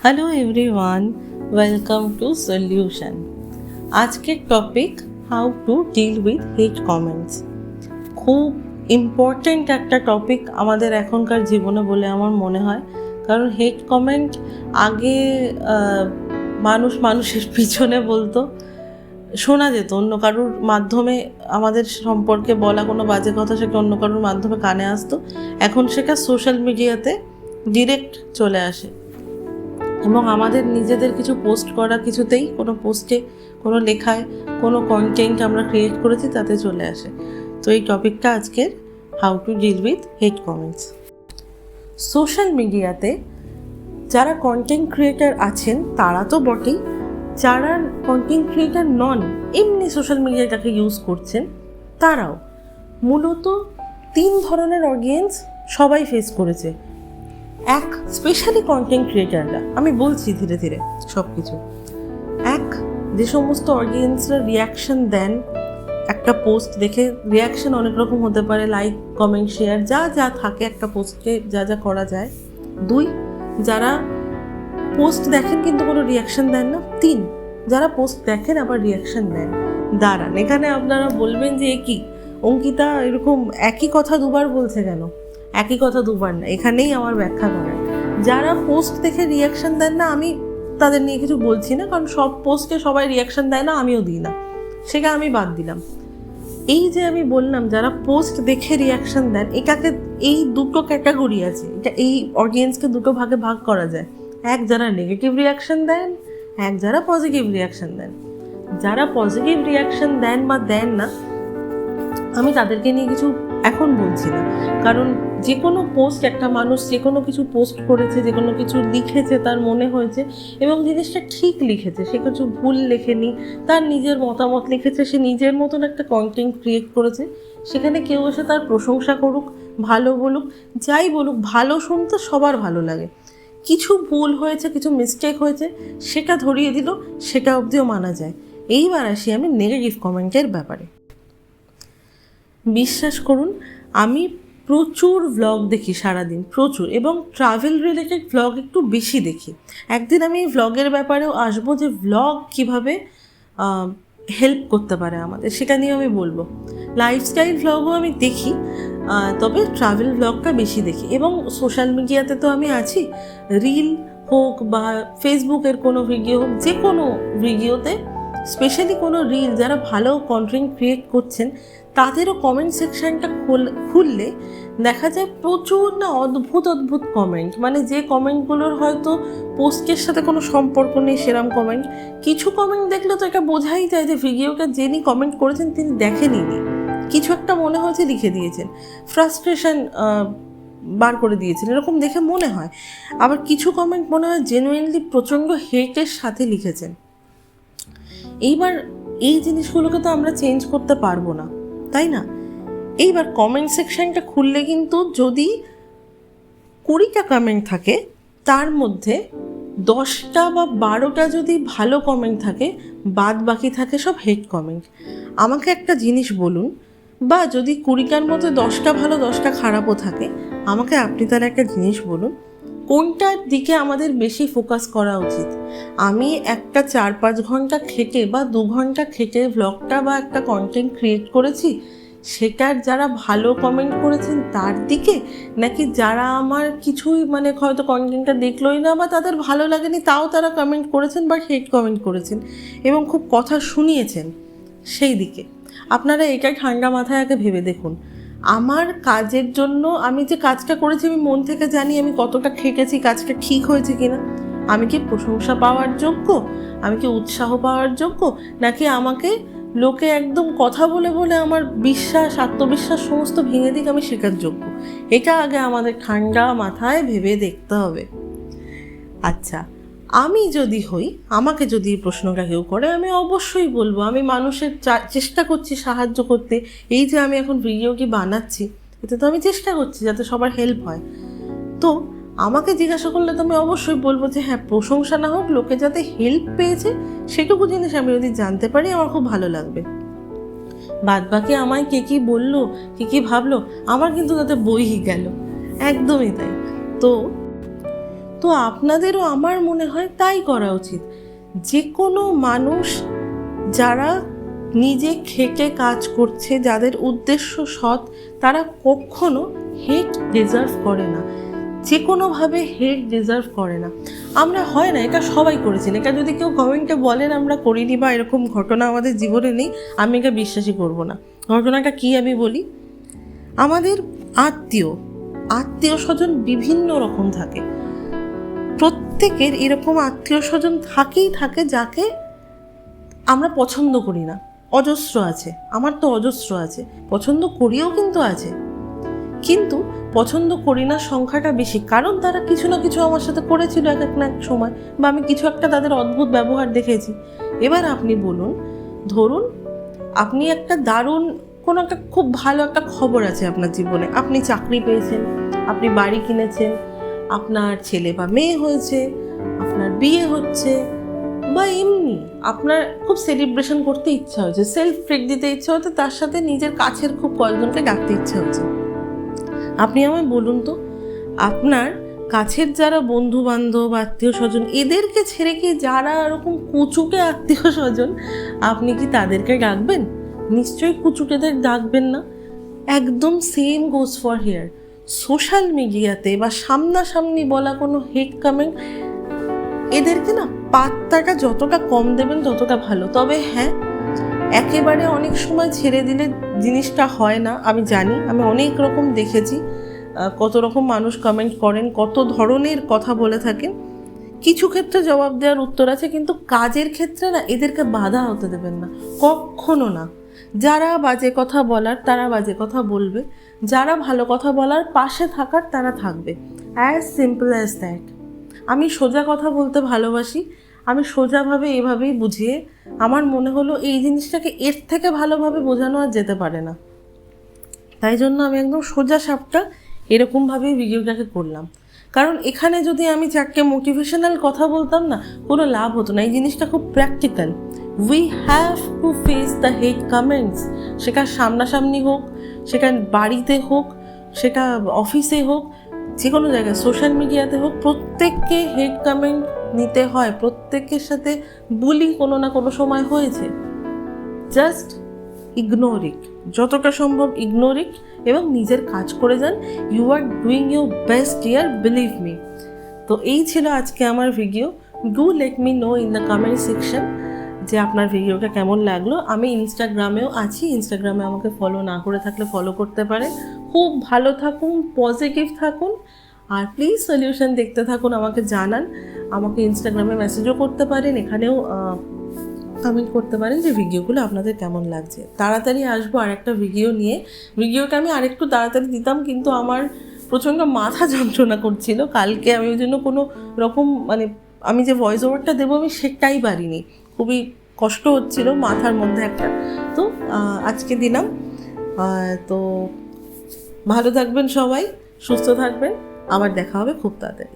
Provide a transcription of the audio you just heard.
Hello everyone, welcome to solution. আজকের topic how to deal with hate comments. খুব important একটা topic আমাদের এখনকার জীবনে বলে আমার মনে হয়, কারণ হেট কমেন্ট আগে মানুষ মানুষের পিছনে বলতো, শোনা যেত অন্য কারুর মাধ্যমে আমাদের সম্পর্কে বলা কোনো বাজে কথা সেটা অন্য কারুর মাধ্যমে কানে আসতো। এখন সেটা সোশ্যাল মিডিয়াতে ডিরেক্ট চলে আসে এবং আমাদের নিজেদের কিছু পোস্ট করা কিছুতেই, কোনো পোস্টে, কোনো লেখায়, কোনো কন্টেন্ট আমরা ক্রিয়েট করেছি তাতে চলে আসে। তো এই টপিকটা আজকের how to deal with hate comments. Social মিডিয়াতে যারা কন্টেন্ট ক্রিয়েটার আছেন তারা তো বটেই, যারা কন্টেন্ট ক্রিয়েটার নন, এমনি সোশ্যাল মিডিয়াটাকে ইউজ করছেন, তারাও মূলত 3 ধরনের অডিয়েন্স সবাই ফেস করেছে। এক, স্পেশালি কন্টেন্ট ক্রিয়েটাররা, আমি বলছি ধীরে ধীরে সব কিছু। এক, যে সমস্ত অডিয়েন্সরা রিয়াকশন দেন একটা পোস্ট দেখে। রিয়াকশন অনেক রকম হতে পারে, লাইক, কমেন্ট, শেয়ার, যা যা থাকে একটা পোস্টে, যা যা করা যায়। 2, যারা পোস্ট দেখেন কিন্তু কোনো রিয়াকশন দেন না। 3, যারা পোস্ট দেখেন আবার রিয়াকশন দেন। দাঁড়ান, এখানে আপনারা বলবেন যে কি অঙ্কিতা এরকম একই কথা দুবার বলছে কেন? একই কথা দুবার না, এখানেই আমার ব্যাখ্যা করার। যারা পোস্ট দেখে রিয়াকশন দেন না, আমি তাদের নিয়ে কিছু বলছি না, কারণ সব পোস্টে সবাই রিয়াকশন দেয় না, আমিও দিই না, সেটা আমি বাদ দিলাম। এই যে আমি বললাম যারা পোস্ট দেখে রিয়াকশন দেন, এটাকে, এই দুটো ক্যাটাগরি আছে, এটা এই অডিয়েন্সকে দুটো ভাগে ভাগ করা যায়। এক, যারা নেগেটিভ রিয়াকশন দেন, এক যারা পজিটিভ রিয়াকশন দেন। যারা পজিটিভ রিয়াকশন দেন বা দেন না, আমি তাদেরকে নিয়ে কিছু এখন বলছি না, কারণ যে কোনো পোস্ট, একটা মানুষ যে কোনো কিছু পোস্ট করেছে, যে কোনো কিছু লিখেছে, তার মনে হয়েছে এবং জিনিসটা ঠিক লিখেছে, সে কিছু ভুল লেখেনি, তার নিজের মতামত লিখেছে, সে নিজের মতন একটা কন্টেন্ট ক্রিয়েট করেছে। সেখানে কেউ এসে তার প্রশংসা করুক, ভালো বলুক, যাই বলুক, ভালো শুনতে সবার ভালো লাগে। কিছু ভুল হয়েছে, কিছু মিস্টেক হয়েছে, সেটা ধরিয়ে দিল, সেটা অবধিও মানা যায়। এইবার আসি আমি নেগেটিভ কমেন্টের ব্যাপারে। বিশ্বাস করুন, আমি প্রচুর ভ্লগ দেখি সারাদিন, প্রচুর, এবং ট্রাভেল রিলেটেড ভ্লগ একটু বেশি দেখি। একদিন আমি এই ভ্লগের ব্যাপারেও আসবো, যে ভ্লগ কীভাবে হেল্প করতে পারে আমাদের, সেটা নিয়ে আমি বলবো। লাইফস্টাইল ভ্লগও আমি দেখি, তবে ট্রাভেল ভ্লগটা বেশি দেখি। এবং সোশ্যাল মিডিয়াতে তো আমি আছি, রিল হোক বা ফেসবুকের কোনো ভিডিও হোক, যে কোনো ভিডিওতে, স্পেশালি কোনো রিল, যারা ভালো কন্টেন্ট ক্রিয়েট করছেন তাদেরও কমেন্ট সেকশনটা খুললে দেখা যায় প্রচুর না অদ্ভুত অদ্ভুত কমেন্ট, মানে যে কমেন্টগুলোর হয়তো পোস্টের সাথে কোনো সম্পর্ক নেই সেরম কমেন্ট। কিছু কমেন্ট দেখলে তো এটা বোঝাই যায় যে ভিডিওটা যিনি কমেন্ট করেছেন তিনি দেখেনইনি, কিছু একটা মনে হয়েছে লিখে দিয়েছেন, ফ্রাস্ট্রেশন বার করে দিয়েছেন, এরকম দেখে মনে হয়। আবার কিছু কমেন্ট মনে হয় জেনুইনলি প্রচণ্ড হেটের সাথে লিখেছেন। এইবার এই জিনিসগুলোকে তো আমরা চেঞ্জ করতে পারবো না, তাই না? এইবার কমেন্ট সেকশনটা খুললে কিন্তু যদি 20টা কমেন্ট থাকে, তার মধ্যে 10টা বা 12টা যদি ভালো কমেন্ট থাকে, বাদ বাকি থাকে সব হেট কমেন্ট। আমাকে একটা জিনিস বলুন, বা যদি 20টার মধ্যে 10টা ভালো 10টা খারাপও থাকে, আমাকে আপনি তার একটা জিনিস বলুন, কোনটার দিকে আমাদের বেশি ফোকাস করা উচিত? আমি একটা 4-5 ঘন্টা খেটে বা 2 ঘন্টা খেটে ভ্লগটা বা একটা কন্টেন্ট ক্রিয়েট করেছি, সেটার যারা ভালো কমেন্ট করেছেন তার দিকে, নাকি যারা আমার কিছুই, মানে হয়তো কন্টেন্টটা দেখলোই না বা তাদের ভালো লাগেনি, তাও তারা কমেন্ট করেছেন বা হেট কমেন্ট করেছেন এবং খুব কথা শুনিয়েছেন, সেই দিকে? আপনারা এটা ঠান্ডা মাথায় আগে ভেবে দেখুন। আমার কাজের জন্য, আমি যে কাজটা করেছি আমি মন থেকে জানি আমি কতটা খেটেছি, কাজটা ঠিক হয়েছে কিনা। আমি কি প্রশংসা পাওয়ার যোগ্য, আমি কি উৎসাহ পাওয়ার যোগ্য, নাকি আমাকে লোকে একদম কথা বলে বলে আমার বিশ্বাস, আত্মবিশ্বাস সমস্ত ভেঙে দিক আমি শেখার যোগ্য? এটা আগে আমাদের ঠান্ডা মাথায় ভেবে দেখতে হবে। আচ্ছা, আমি যদি হই, আমাকে যদি এই প্রশ্নটা কেউ করে, আমি অবশ্যই বলবো আমি মানুষের চেষ্টা করছি সাহায্য করতে। এই যে আমি এখন ভিডিওটি বানাচ্ছি, এতে তো আমি চেষ্টা করছি যাতে সবার হেল্প হয়। তো আমাকে জিজ্ঞাসা করলে তো আমি অবশ্যই বলবো যে হ্যাঁ, প্রশংসা না হোক, লোকে যাতে হেল্প পেয়েছে সেটুকু জিনিস আমি যদি জানতে পারি আমার খুব ভালো লাগবে। বাদ বাকি আমায় কে কী বললো, কে কী ভাবলো, আমার কিন্তু তাতে বইই গেল, একদমই তাই। তো তো আপনাদেরও আমার মনে হয় তাই করা উচিত। যে কোনো মানুষ যারা নিজে খেটে কাজ করছে, যাদের উদ্দেশ্য সৎ, তারা কখনো হেট ডিজার্ভ করে না, যে কোনোভাবে হেট ডিজার্ভ করে না। আমরা হয় না, এটা সবাই করেছেন। এটা যদি কেউ কমেন্টে বলেন আমরা করিনি বা এরকম ঘটনা আমাদের জীবনে নেই, আমি এটা বিশ্বাসই করব না। ঘটনাটা কি আমি বলি। আমাদের আত্মীয় স্বজন বিভিন্ন রকম থাকে। প্রত্যেকের এরকম আত্মীয় স্বজন থাকে যাকে আমরা পছন্দ করি না। অজস্র আছে, আমার তো অজস্র আছে। পছন্দ করিও কিন্তু আছে, কিন্তু পছন্দ করি না সংখ্যাটা বেশি, কারণ তারা কিছু না কিছু আমার সাথে করেছিল এক এক সময়, বা আমি কিছু একটা তাদের অদ্ভুত ব্যবহার দেখেছি। এবার আপনি বলুন, ধরুন আপনি একটা দারুণ কোনো একটা খুব ভালো একটা খবর আছে আপনার জীবনে, আপনি চাকরি পেয়েছেন, আপনি বাড়ি কিনেছেন, আপনার ছেলে বা মেয়ে হয়েছে, আপনার বিয়ে হচ্ছে, বা এমনি আপনার খুব সেলিব্রেশন করতে ইচ্ছা হয়েছে, সেলফ ট্রিট দিতে ইচ্ছা হচ্ছে, তার সাথে নিজের কাছের খুব কয়েকজনকে ডাকতে ইচ্ছা হচ্ছে। আপনি আমায় বলুন তো, আপনার কাছের যারা বন্ধু বান্ধব আত্মীয় স্বজন, এদেরকে ছেড়ে কি যারা এরকম কুচুকে আত্মীয় স্বজন, আপনি কি তাদেরকে ডাকবেন? নিশ্চয়ই কুচুকেদের ডাকবেন না। একদম same goes for here. Social মিডিয়াতে বা সামনাসামনি বলা কোনো হেট কমেন্ট, এদেরকে না পাত্তাটা যতটা কম দেবেন ততটা ভালো। তবে হ্যাঁ, একেবারে অনেক সময় ছেড়ে দিলে জিনিসটা হয় না, আমি জানি। আমি অনেক রকম দেখেছি, কত রকম মানুষ কমেন্ট করেন, কত ধরনের কথা বলে থাকেন। কিছু ক্ষেত্রে জবাব দেওয়ার উত্তর আছে, কিন্তু কাজের ক্ষেত্রে না এদেরকে বাধা হতে দেবেন না, কখনো না। যারা বাজে কথা বলার তারা বাজে কথা বলবে, যারা ভালো কথা বলার পাশে থাকার তারা থাকবে। As simple as that. আমি সোজা কথা বলতে ভালোবাসি, আমি সোজাভাবে এভাবেই বুঝিয়ে আমার মনে হলো এই জিনিসটাকে এর থেকে ভালোভাবে বোঝানো আর যেতে পারে না। তাই জন্য আমি একদম সোজা সাপটা এরকমভাবেই ভিডিওটাকে করলাম। কারণ এখানে যদি আমি চারটে মোটিভেশনাল কথা বলতাম না, কোনো লাভ হতো না। এই জিনিসটা খুব practical. We have to face the hate comments. সেটা সামনাসামনি হোক, সেটা বাড়িতে হোক, সেটা অফিসে হোক, যে কোনো জায়গায়, সোশ্যাল মিডিয়াতে হোক, প্রত্যেককে হেট কমেন্ট নিতে হয়। প্রত্যেকের সাথে বুলি কোনো না কোনো সময় হয়েছে। জাস্ট ইগনোর ইট, যতটা সম্ভব ইগনোর ইট, এবং নিজের কাজ করে যান। You are doing your best ইয়ার, বিলিভ মি। তো এই ছিল আজকে আমার video. Do let me know in the comment section যে আপনার ভিডিওটা কেমন লাগলো। আমি ইনস্টাগ্রামেও আছি, ইনস্টাগ্রামে আমাকে ফলো না করে থাকলে ফলো করতে পারেন। খুব ভালো থাকুন, পজিটিভ থাকুন, আর প্লিজ সলিউশন দেখতে থাকুন, আমাকে জানান। আমাকে ইনস্টাগ্রামে মেসেজও করতে পারেন, এখানেও কমেন্ট করতে পারেন যে ভিডিওগুলো আপনাদের কেমন লাগছে। তাড়াতাড়ি আসবো আর একটা ভিডিও নিয়ে। ভিডিওটা আমি আরেকটু তাড়াতাড়ি দিতাম, কিন্তু আমার প্রচণ্ড মাথা যন্ত্রণা করছিল কালকে। আমি ওই জন্য কোনো রকম আমি যে ভয়েস ওভারটা দেবো আমি সেটাই পারিনি, খুবই কষ্ট হচ্ছিল মাথার মধ্যে একটা। তো আজকে দিলাম। তো ভালো থাকবেন সবাই, সুস্থ থাকবেন, আবার দেখা হবে খুব তাড়াতাড়ি।